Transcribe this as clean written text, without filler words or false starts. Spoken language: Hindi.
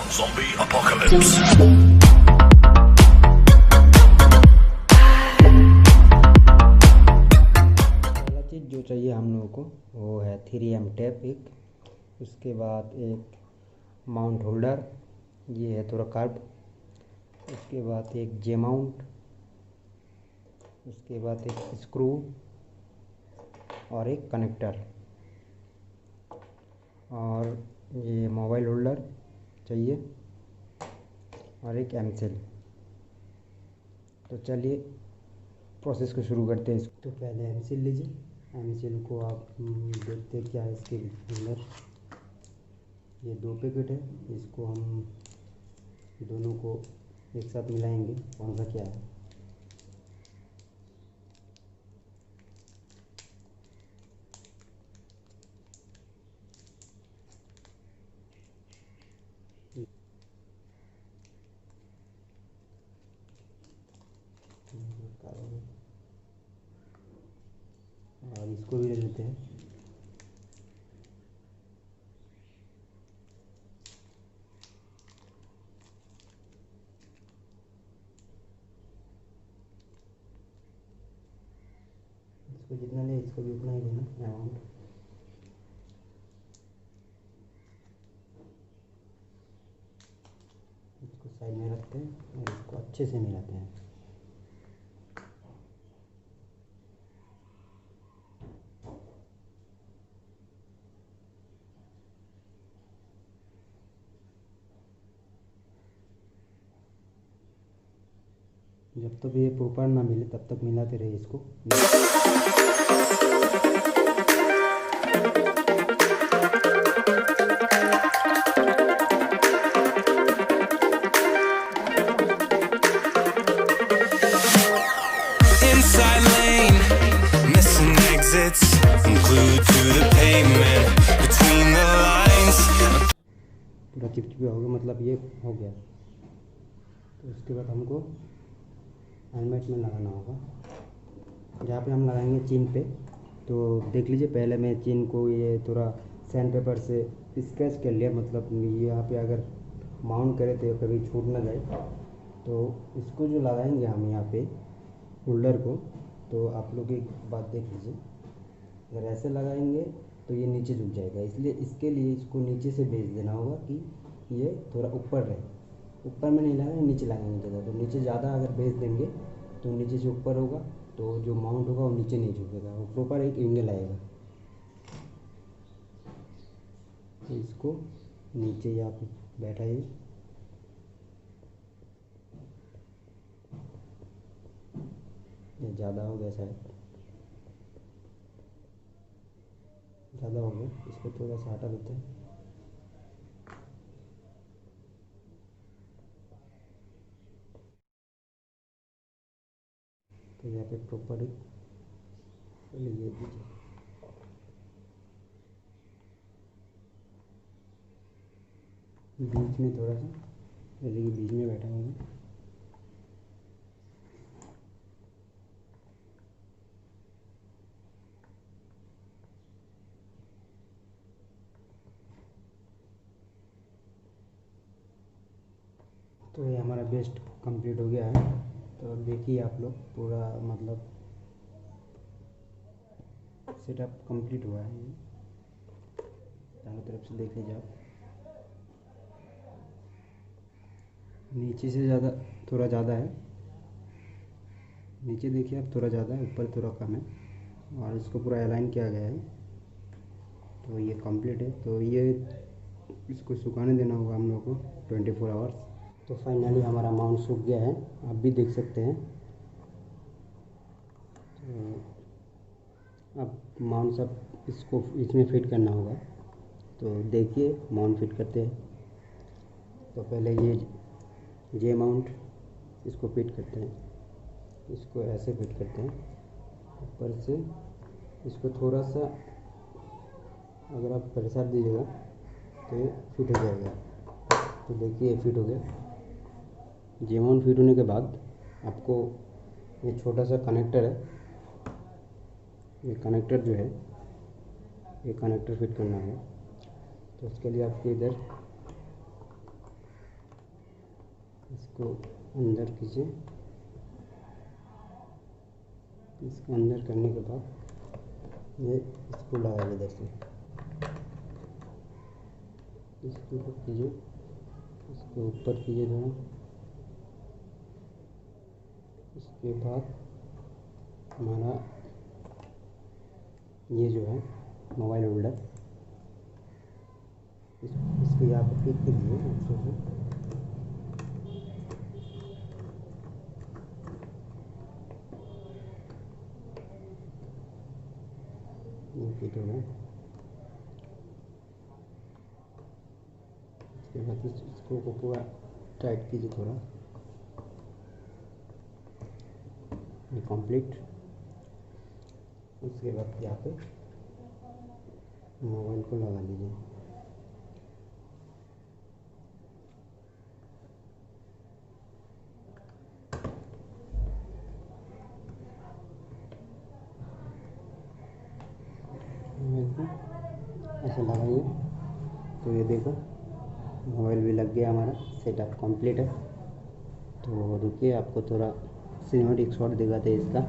Zombie apocalypse. पहला चीज़ जो चाहिए हम लोगों को वो है 3M टेप एक, उसके बाद एक माउंट होल्डर, ये है थोड़ा कर्व, उसके बाद एक जे माउंट, उसके बाद एक स्क्रू और एक कनेक्टर, और ये मोबाइल होल्डर चाहिए और एक एमसिल। तो चलिए प्रोसेस को शुरू करते हैं। तो पहले एमसिल लीजिए, एमसिल को आप देखते क्या है इसके अंदर। ये 2 पैकेट है, इसको हम दोनों को एक साथ मिलाएंगे, कौन सा क्या है। और इसको भी ले लेते हैं। इसको जितना ले इसको भी उतना ही लेना अमाउंट। इसको साइड में रखते हैं और इसको अच्छे से मिलाते हैं। जब तक ये प्रॉपर ना मिले तब तक मिलाते रहिए इसको। Inside lane, missing exits, glued to the pavement, between the lines. पूरा चिपचिपा हो गया, मतलब ये हो गया। तो उसके बाद हमको हेलमेट में लगाना होगा। जहाँ पे हम लगाएंगे चेन पे, तो देख लीजिए पहले मैं चेन को ये थोड़ा सैंड पेपर से स्केच कर लिया, मतलब ये यहाँ पे अगर माउंट करें तो कभी छूट ना जाए। तो इसको जो लगाएंगे हम यहाँ पे होल्डर को, तो आप लोग एक बात देख लीजिए, अगर ऐसे लगाएंगे तो ये नीचे झुक जाएगा, इसलिए इसके लिए इसको नीचे से भेज देना होगा कि ये थोड़ा ऊपर रहे। ऊपर में नहीं लगाएंगे, नीचे लगाएंगे ज़्यादा, तो नीचे ज़्यादा अगर भेज देंगे तो नीचे से ऊपर होगा, तो जो माउंट होगा वो नीचे नहीं झुकेगा, वो प्रॉपर एक एंगल आएगा। तो इसको नीचे ही आप बैठाइए। ये ज़्यादा हो गया, शायद ज़्यादा हो गया, इसको थोड़ा सा हटा देते हैं। तो यहाँ पे प्रॉपर ये दीजिए। बीच में थोड़ा सा, जैसे कि बीच में बैठा होगा। तो ये हमारा बेस्ट कंप्लीट हो गया है। तो अब देखिए आप लोग, पूरा मतलब सेटअप कंप्लीट हुआ है। ये चारों तरफ से देख लीजिए आप। नीचे से ज़्यादा, थोड़ा ज़्यादा है, नीचे देखिए आप थोड़ा ज़्यादा है, ऊपर थोड़ा कम है, और इसको पूरा अलाइन किया गया है। तो ये कंप्लीट है। तो ये इसको सुखाने देना होगा हम लोग को 24 आवर्स। तो फाइनली हमारा माउंट सूख गया है, आप भी देख सकते हैं। तो अब माउंट सब इसको इसमें फिट करना होगा। तो देखिए माउंट फिट करते हैं। तो पहले ये जे माउंट, इसको फिट करते हैं, इसको ऐसे फिट करते हैं ऊपर से। इसको थोड़ा सा अगर आप प्रेशर दीजिएगा तो ये फिट हो जाएगा। तो देखिए ये फिट हो गया। जे माउंट फिट होने के बाद आपको ये छोटा सा कनेक्टर है, ये कनेक्टर जो है, ये कनेक्टर फिट करना है। तो उसके लिए आपको इधर इसको अंदर कीजिए। इसको अंदर करने के बाद ये इसको लगाइए इधर से, इसको कीजिए, इसको ऊपर कीजिए थोड़ा। इसके बाद हमारा ये जो है मोबाइल होल्डर, इसको यहाँ पर फिट कीजिए अच्छे से। ये फिट हो गया। इसके बाद इसको पूरा टाइट कीजिए थोड़ा। ये कंप्लीट। उसके बाद यहाँ पे मोबाइल को लगा लीजिए। मोबाइल को ऐसे लगाइए तो ये देखो मोबाइल भी लग गया, हमारा सेटअप कंप्लीट है। तो रुकिए, आपको थोड़ा सिनेमैटिक शॉट दिखाते हैं इसका।